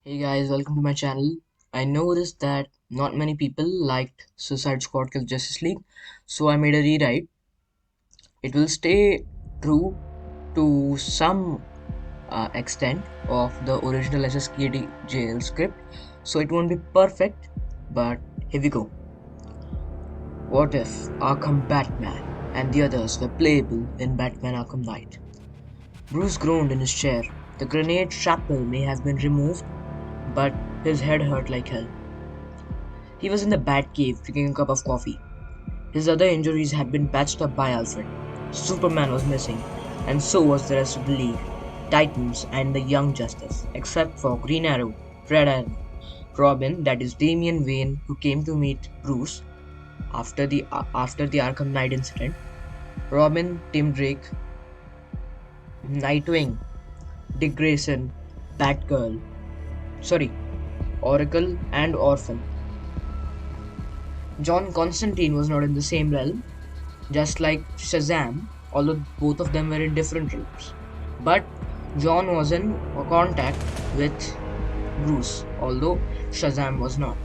Hey guys, welcome to my channel. I noticed that not many people liked Suicide Squad Kill Justice League, so I made a rewrite. It will stay true to some extent of the original SSKTJL script, so it won't be perfect, but here we go. What if Arkham Batman and the others were playable in Batman Arkham Knight? Bruce groaned in his chair. The grenade shrapnel may have been removed, but his head hurt like hell. He was in the Batcave drinking a cup of coffee. His other injuries had been patched up by Alfred. Superman was missing, and so was the rest of the League, Titans, and the Young Justice, except for Green Arrow, Red Arrow, Robin, that is Damian Wayne, who came to meet Bruce after the Arkham Knight incident, Robin, Tim Drake, Nightwing, Dick Grayson, Batgirl, sorry, Oracle, and Orphan. John Constantine was not in the same realm, just like Shazam, although both of them were in different realms. But John was in contact with Bruce, although Shazam was not.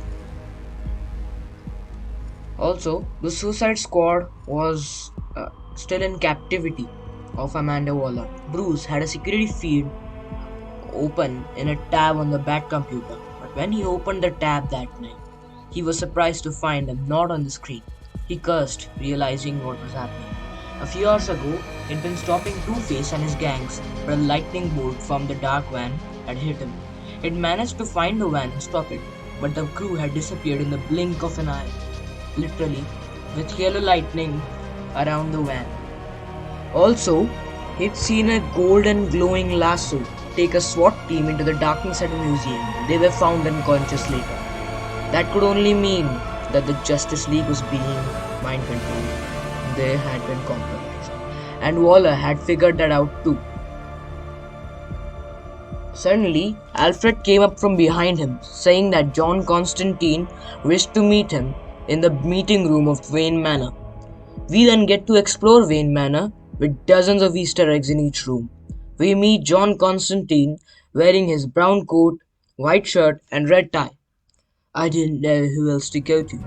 Also, the Suicide Squad was still in captivity of Amanda Waller. Bruce had a security feed open in a tab on the Bat computer, but when he opened the tab that night, he was surprised to find them not on the screen. He cursed, realizing what was happening. A few hours ago, he'd been stopping Two-Face and his gangs, but a lightning bolt from the dark van had hit him. He'd managed to find the van and stop it, but the crew had disappeared in the blink of an eye, literally, with yellow lightning around the van. Also, he'd seen a golden glowing lasso take a SWAT team into the darkness at a museum. They were found unconscious later. That could only mean that the Justice League was being mind controlled. They had been compromised. And Waller had figured that out too. Suddenly, Alfred came up from behind him, saying that John Constantine wished to meet him in the meeting room of Wayne Manor. We then get to explore Wayne Manor with dozens of Easter eggs in each room. We meet John Constantine wearing his brown coat, white shirt, and red tie. I didn't know who else to go to.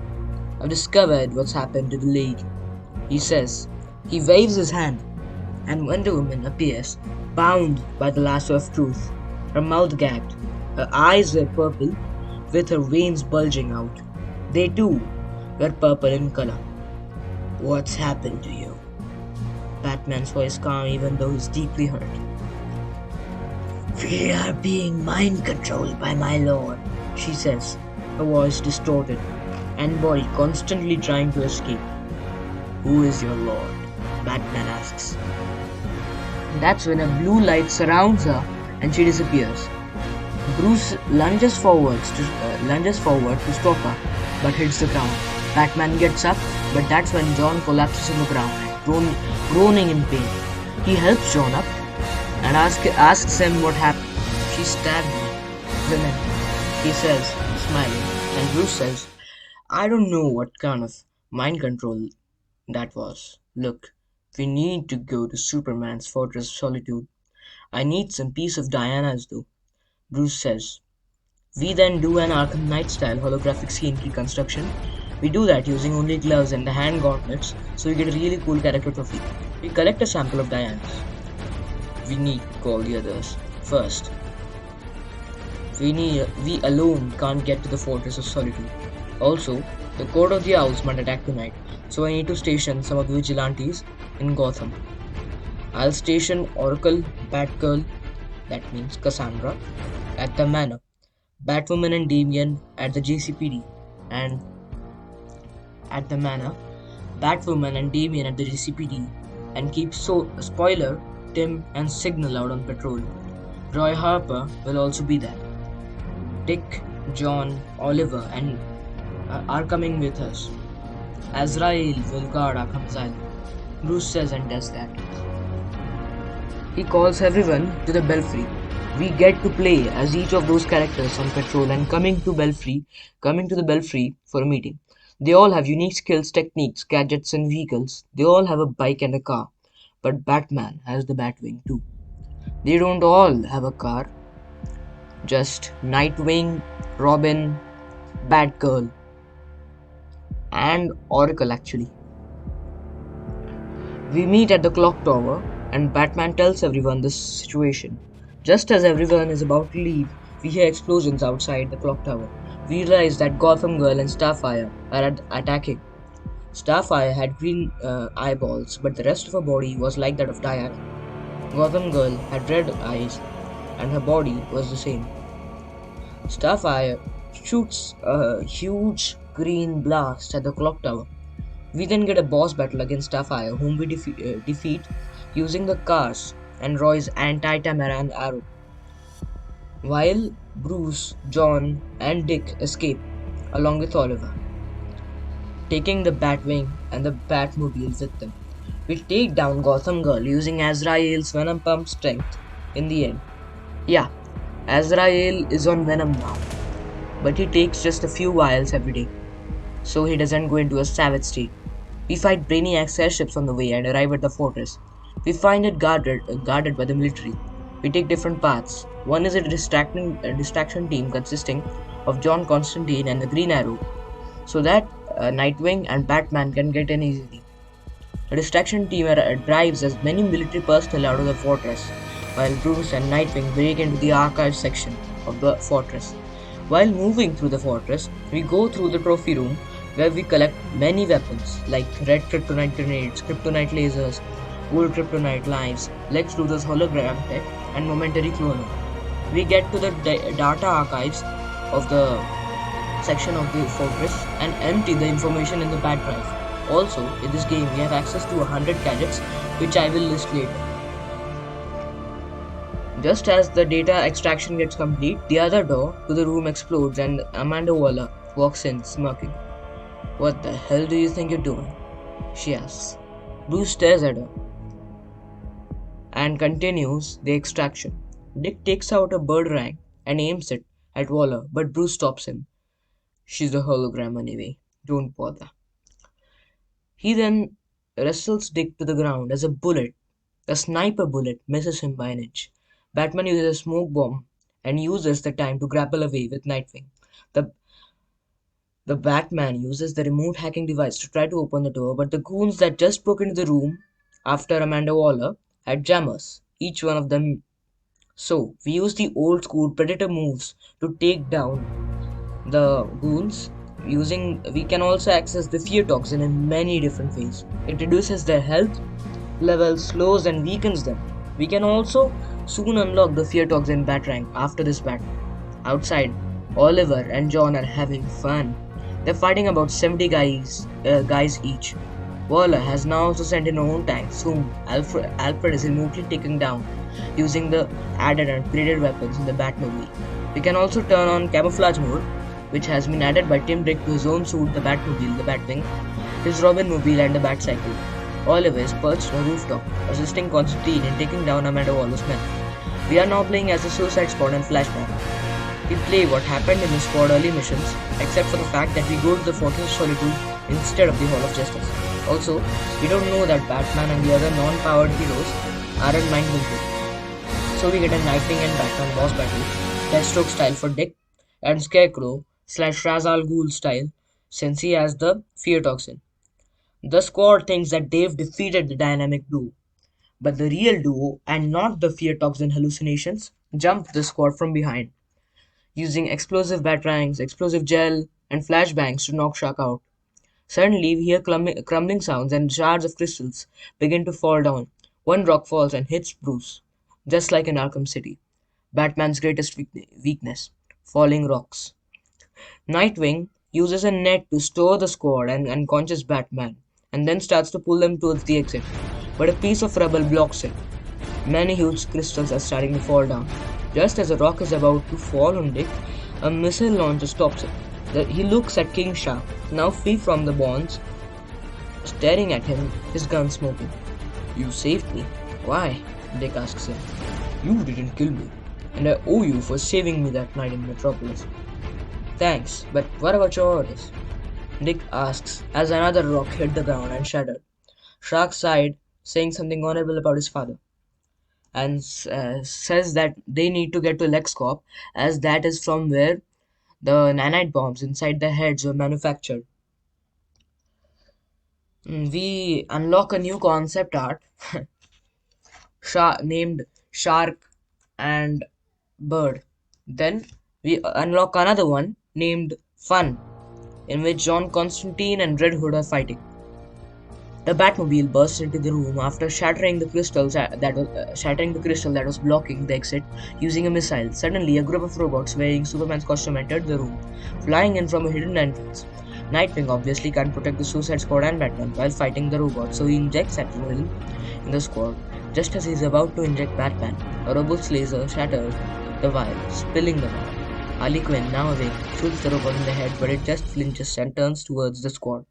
I've discovered what's happened to the League, he says. He waves his hand, and Wonder Woman appears, bound by the lasso of truth, her mouth gagged. Her eyes were purple, with her veins bulging out. They too were purple in color. What's happened to you? Batman's voice calm even though he's deeply hurt. We are being mind controlled by my lord, she says, her voice distorted, and body constantly trying to escape. Who is your lord? Batman asks. That's when a blue light surrounds her and she disappears. Bruce lunges forward to stop her, but hits the ground. Batman gets up, but that's when John collapses on the ground, groaning in pain. He helps John up and asks him what happened. She stabbed me, women, he says, smiling, and Bruce says, I don't know what kind of mind control that was. Look, we need to go to Superman's Fortress of Solitude. I need some piece of Diana's though, Bruce says. We then do an Arkham Knight style holographic scene reconstruction. We do that using only gloves and the hand gauntlets, so we get a really cool character trophy. We collect a sample of Diana's. We need to call the others. First, we alone can't get to the Fortress of Solitude. Also, the Court of the Owls might attack tonight, so I need to station some of the vigilantes in Gotham. I'll station Oracle, Batgirl, that means Cassandra, at the Manor, Batwoman and Damian at the JCPD, and at the Manor, Batwoman and Damian at the JCPD, and keep Spoiler, Tim, and Signal out on patrol. Roy Harper will also be there. Dick, John, Oliver, and are coming with us. Azrael will guard Arkham Asylum. Bruce says and does that. He calls everyone to the Belfry. We get to play as each of those characters on patrol and coming to the Belfry for a meeting. They all have unique skills, techniques, gadgets, and vehicles. They all have a bike and a car. But Batman has the Batwing too. They don't all have a car. Just Nightwing, Robin, Batgirl, and Oracle actually. We meet at the clock tower, and Batman tells everyone this situation. Just as everyone is about to leave, we hear explosions outside the clock tower. We realize that Gotham Girl and Starfire are attacking. Starfire had green eyeballs, but the rest of her body was like that of Diana. Gotham Girl had red eyes, and her body was the same. Starfire shoots a huge green blast at the clock tower. We then get a boss battle against Starfire, whom we defeat using the cars and Roy's anti-Tamaran arrow. While Bruce, John, and Dick escape, along with Oliver, taking the Batwing and the Batmobile with them. We take down Gotham Girl using Azrael's Venom Pump strength in the end. Yeah, Azrael is on Venom now, but he takes just a few vials every day, so he doesn't go into a savage state. We fight Brainiac's airships on the way and arrive at the fortress. We find it guarded by the military. We take different paths. One is a distraction team consisting of John Constantine and the Green Arrow, so that Nightwing and Batman can get in easily. The distraction team drives as many military personnel out of the fortress, while Bruce and Nightwing break into the archive section of the fortress. While moving through the fortress, we go through the trophy room where we collect many weapons like red kryptonite grenades, kryptonite lasers, gold kryptonite lives, Lex Luthor's hologram tech, and momentary cloner. We get to the data archives of the section of the fortress and empty the information in the bat drive. Also, in this game, we have access to 100 gadgets, which I will list later. Just as the data extraction gets complete, the other door to the room explodes and Amanda Waller walks in, smirking. "What the hell do you think you're doing?" she asks. Bruce stares at her and continues the extraction. Dick takes out a bird rang and aims it at Waller, but Bruce stops him. "She's a hologram anyway. Don't bother." He then wrestles Dick to the ground as a sniper bullet, misses him by an inch. Batman uses a smoke bomb and uses the time to grapple away with Nightwing. The, the Batman uses the remote hacking device to try to open the door, but the goons that just broke into the room after Amanda Waller had jammers, each one of them. So, we use the old school Predator moves to take down the goons. We can also access the fear toxin in many different ways. It reduces their health level, slows and weakens them. We can also soon unlock the fear toxin Batarang after this battle. Outside, Oliver and John are having fun. They're fighting about 70 guys each. Waller has now also sent in her own tanks, whom Alfred is remotely taking down using the added and upgraded weapons in the Batmobile. We can also turn on camouflage mode, which has been added by Tim Drake to his own suit, the Batmobile, the Batwing, his Robin Mobile, and the Batcycle. Oliver is perched on a rooftop, assisting Constantine in taking down Amanda Waller's men. We are now playing as the Suicide Squad and Flashback. We play what happened in the squad early missions, except for the fact that we go to the Fortress of Solitude instead of the Hall of Justice. Also, we don't know that Batman and the other non-powered heroes aren't mind controlled. So we get a Nightwing and Batman boss battle, Deathstroke style for Dick, and Scarecrow / Ra's al Ghul style, since he has the fear toxin. The squad thinks that they've defeated the dynamic duo, but the real duo, and not the fear toxin hallucinations, jump the squad from behind, using explosive batarangs, explosive gel, and flashbangs to knock Shark out. Suddenly, we hear crumbling sounds and shards of crystals begin to fall down. One rock falls and hits Bruce, just like in Arkham City. Batman's greatest weakness: falling rocks. Nightwing uses a net to store the squad and unconscious Batman, and then starts to pull them towards the exit. But a piece of rubble blocks it. Many huge crystals are starting to fall down. Just as a rock is about to fall on Dick, a missile launcher stops it. He looks at King Shark, now free from the bonds, staring at him, his gun smoking. "You saved me." "Why?" Dick asks him. "You didn't kill me, and I owe you for saving me that night in Metropolis." "Thanks, but what about your orders?" Dick asks as another rock hit the ground and shattered. Shark sighed, saying something honorable about his father. and says that they need to get to LexCorp, as that is from where the nanite bombs inside their heads were manufactured. We unlock a new concept art named Shark and Bird. Then we unlock another one named Fun, in which John Constantine and Red Hood are fighting. The Batmobile bursts into the room after shattering the crystal that was blocking the exit using a missile. Suddenly, a group of robots wearing Superman's costume entered the room, flying in from a hidden entrance. Nightwing obviously can't protect the Suicide Squad and Batman while fighting the robots, so he injects adrenaline in the squad. Just as he's about to inject Batman, a robot's laser shatters the vial, spilling the vial. Harley Quinn, now awake, shoots the robot in the head, but it just flinches and turns towards the squad.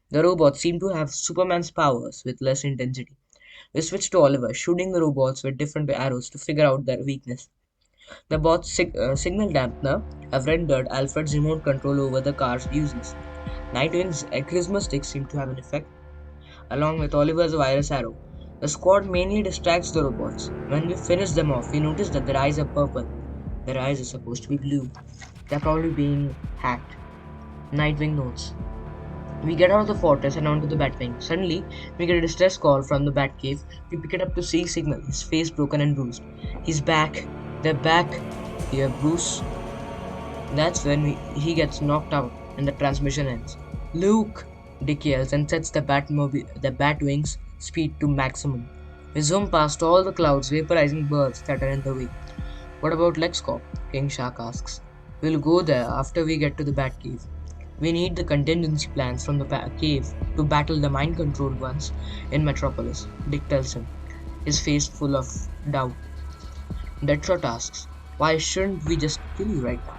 The robots seem to have Superman's powers with less intensity. We switch to Oliver, shooting the robots with different arrows to figure out their weakness. The bot's signal dampener have rendered Alfred's remote control over the car's useless. Nightwing's Christmas sticks seem to have an effect, along with Oliver's virus arrow. The squad mainly distracts the robots. When we finish them off, we notice that their eyes are purple. Their eyes are supposed to be blue. They're probably being hacked. Nightwing notes. We get out of the fortress and onto the Batwing. Suddenly, we get a distress call from the Batcave. We pick it up to see Signal, his face broken and bruised. He's back. They're back. Here, Bruce. That's when he gets knocked out and the transmission ends. Luke! Dick yells and sets the Batwing's speed to maximum. We zoom past all the clouds, vaporizing birds that are in the way. What about LexCorp? King Shark asks. We'll go there after we get to the Batcave. We need the contingency plans from the cave to battle the mind-controlled ones in Metropolis, Dick tells him, his face full of doubt. Deadshot asks, why shouldn't we just kill you right now?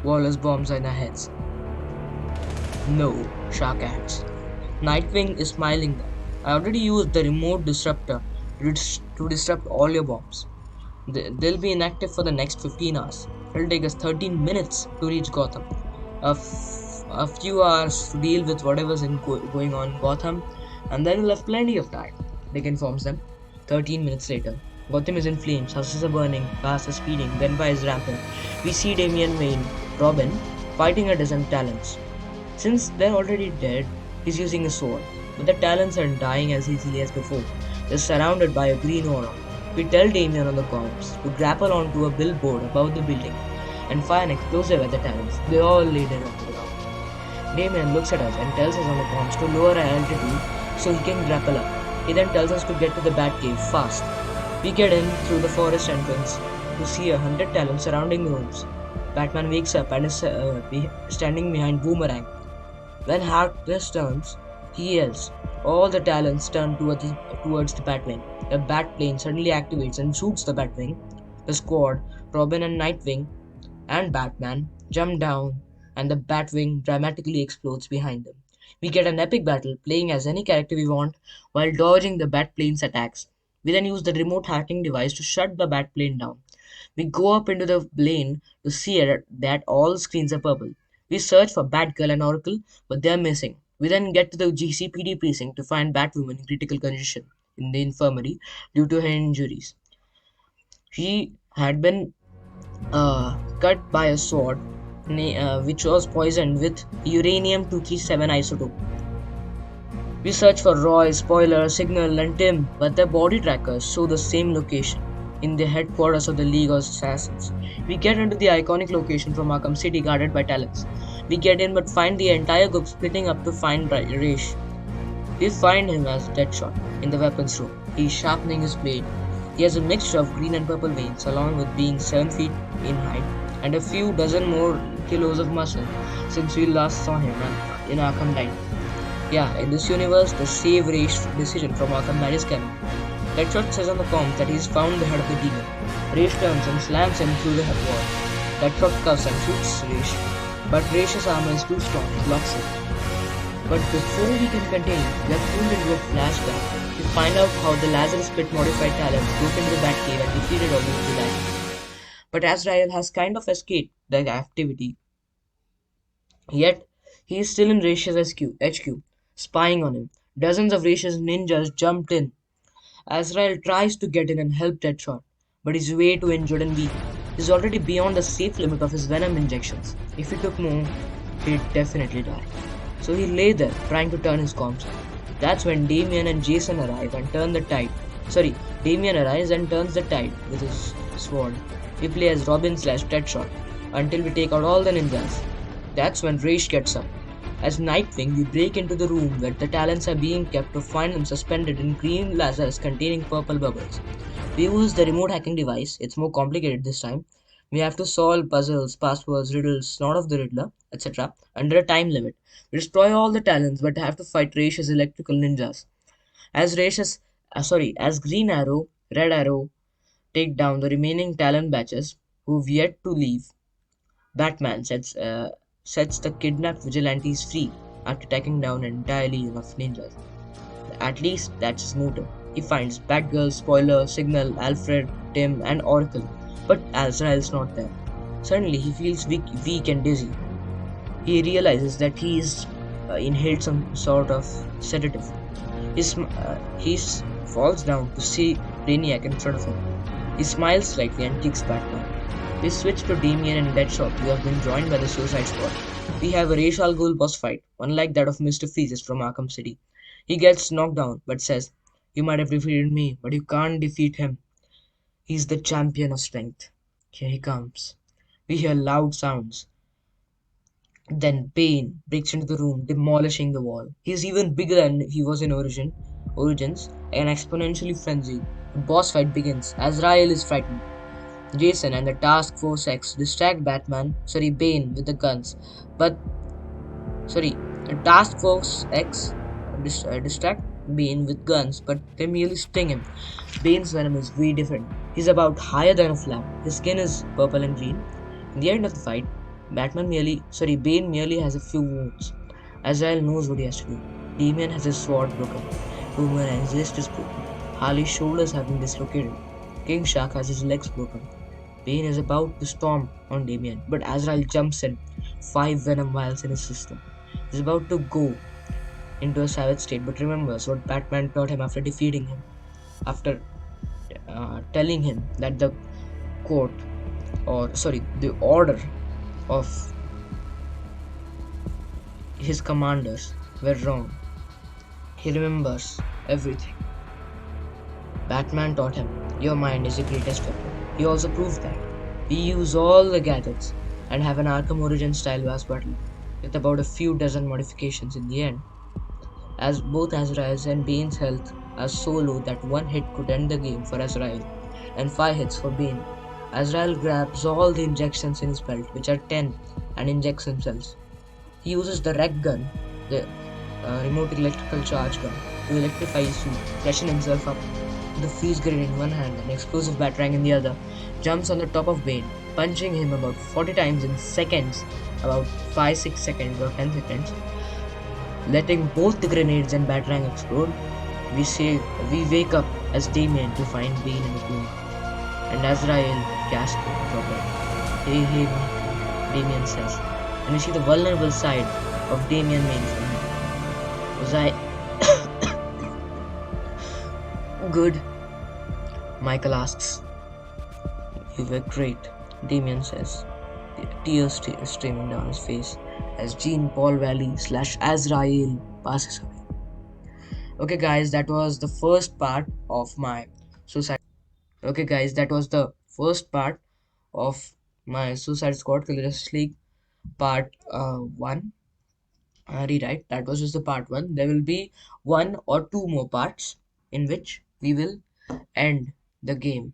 Wallace bombs are in our heads. No, Shark adds. Nightwing is smiling now. I already used the remote disruptor to disrupt all your bombs. They'll be inactive for the next 15 hours. It'll take us 13 minutes to reach Gotham. A few hours to deal with whatever's going on in Gotham, and then we'll have plenty of time, Dick informs them. 13 minutes later, Gotham is in flames, houses are burning, cars are speeding, Venba is rampant. We see Damian Wayne, Robin, fighting a dozen Talons. Since they're already dead, he's using a sword, but the Talons aren't dying as easily as before. They're surrounded by a green aura. We tell Damian on the comms to grapple onto a billboard above the building and fire an explosive at the Talons. They all lay dead on the ground. Damian looks at us and tells us on the comms to lower our altitude so he can grapple up. He then tells us to get to the Batcave fast. We get in through the forest entrance to see 100 Talons surrounding the rooms. Batman wakes up and is standing behind Boomerang. When Harkness turns, he yells. All the Talons turn towards the Batwing. The Batplane suddenly activates and shoots the Batwing. The squad, Robin and Nightwing, and Batman jump down, and the Batwing dramatically explodes behind them. We get an epic battle, playing as any character we want, while dodging the Batplane's attacks. We then use the remote hacking device to shut the Batplane down. We go up into the plane to see that all screens are purple. We search for Batgirl and Oracle, but they are missing. We then get to the GCPD precinct to find Batwoman in critical condition in the infirmary due to her injuries. She had been cut by a sword which was poisoned with uranium-237 isotope. We search for Roy, Spoiler, Signal, and Tim, but their body trackers show the same location, in the headquarters of the League of Assassins. We get into the iconic location from Arkham City guarded by Talons. We get in but find the entire group splitting up to find Raish. We find him as Deadshot in the weapons room. He is sharpening his blade. He has a mixture of green and purple veins, along with being 7 feet in height and a few dozen more kilos of muscle since we last saw him in Arkham Knight. Yeah, in this universe, the save Raish decision from Arkham Knight is canon. Deadshot says on the comms that he's found the head of the demon. Raish turns and slams him through the wall. Deadshot cuffs and shoots Raish, but Raish's armor is too strong, it blocks it. But before we can continue, we are pulled into a flashback to find out how the Lazarus Pit modified Talons broke into the Batcave and defeated all the villains. But Azrael has kind of escaped the activity. Yet, he is still in Raish's HQ, spying on him. Dozens of Raish's ninjas jumped in. Azrael tries to get in and help Deadshot, but he's way too injured and weak. He's already beyond the safe limit of his venom injections. If he took more, he'd definitely die. So he lay there, trying to turn his comms. That's when Damien and Jason arrive and turn the tide. Sorry, Damien arrives and turns the tide with his sword. We play as Robin slash Deadshot until we take out all the ninjas. That's when Raish gets up. As Nightwing, we break into the room where the talents are being kept to find them suspended in green lasers containing purple bubbles. We use the remote hacking device, it's more complicated this time. We have to solve puzzles, passwords, riddles, not of the Riddler, etc. under a time limit. We destroy all the talents but have to fight Raish's electrical ninjas. As Green Arrow, Red Arrow take down the remaining talent batches who've yet to leave, Batman sets the kidnapped vigilantes free after taking down an entire legion of ninjas. At least that's his motto. He finds Batgirl, Spoiler, Signal, Alfred, Tim, and Oracle, but Azrael's not there. Suddenly, he feels weak and dizzy. He realizes that he's inhaled some sort of sedative. He falls down to see Brainiac in front of him. He smiles slightly and kicks Batman. We switch to Damien and Deadshot, who have been joined by the Suicide Squad. We have a Ra's al Ghul boss fight, unlike that of Mr. Freeze from Arkham City. He gets knocked down, but says, "You might have defeated me, but you can't defeat him. He's the champion of strength." Here he comes. We hear loud sounds. Then Bane breaks into the room, demolishing the wall. He's even bigger than he was in Origins, and exponentially frenzied. The boss fight begins. Azrael is frightened. Jason and the Task Force X distract Bane with the guns, but the Task Force X distract Bane with guns, but they merely sting him. Bane's venom is way different. He's about higher than a flame. His skin is purple and green. In the end of the fight, Bane merely has a few wounds. Azrael knows what he has to do. Damien has his sword broken. Boomerang's wrist is broken. Harley's shoulders have been dislocated. King Shark has his legs broken. Bane is about to stomp on Damien, but Azrael jumps in, 5 venom vials in his system. He's about to go into a savage state, but remembers what Batman taught him after defeating him. After telling him that the order of his commanders were wrong. He remembers everything. Batman taught him, "Your mind is your greatest weapon." He also proved that. We use all the gadgets and have an Arkham Origin style boss battle with about a few dozen modifications in the end. As both Azrael's and Bane's health are so low that one hit could end the game for Azrael and 5 hits for Bane. Azrael grabs all the injections in his belt, which are 10, and injects himself. He uses the rec gun, the remote electrical charge gun, to electrify his suit, fleshing himself up. With the freeze grenade in one hand and explosive batarang in the other, jumps on the top of Bane, punching him about 40 times in seconds, about 5-6 seconds or 10 seconds, letting both the grenades and batarang explode. We wake up as Damien to find Bane in the room, and Azrael gasps for help. "Hey, hey, Damien says, and we see the vulnerable side of Damien Main. Was I good?" Michael asks. "You were great," Damien says, tears streaming down his face as Jean Paul Valley / Azrael passes away. Okay guys, that was the first part of my suicide. Okay guys, that was the first part of my Suicide Squad Kill Justice League part 1 rewrite. That was just the part 1. There will be 1 or 2 more parts in which we will end the game.